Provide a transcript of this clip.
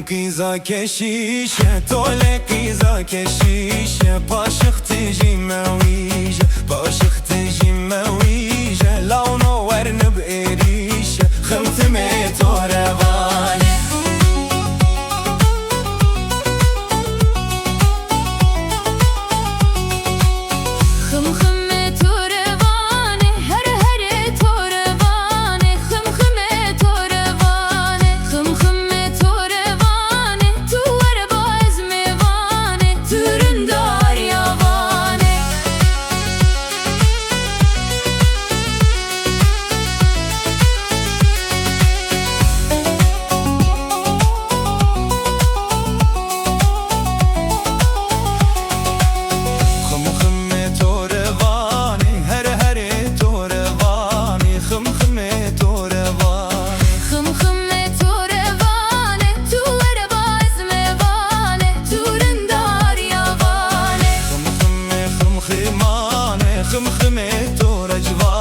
قیزا کشیشه توله قیزا کشیشه پاشخ تجی مویجه پاشخ تجی مویجه لونو ورنب ایریشه خمتمه تو روانه خمخمه تو رجوان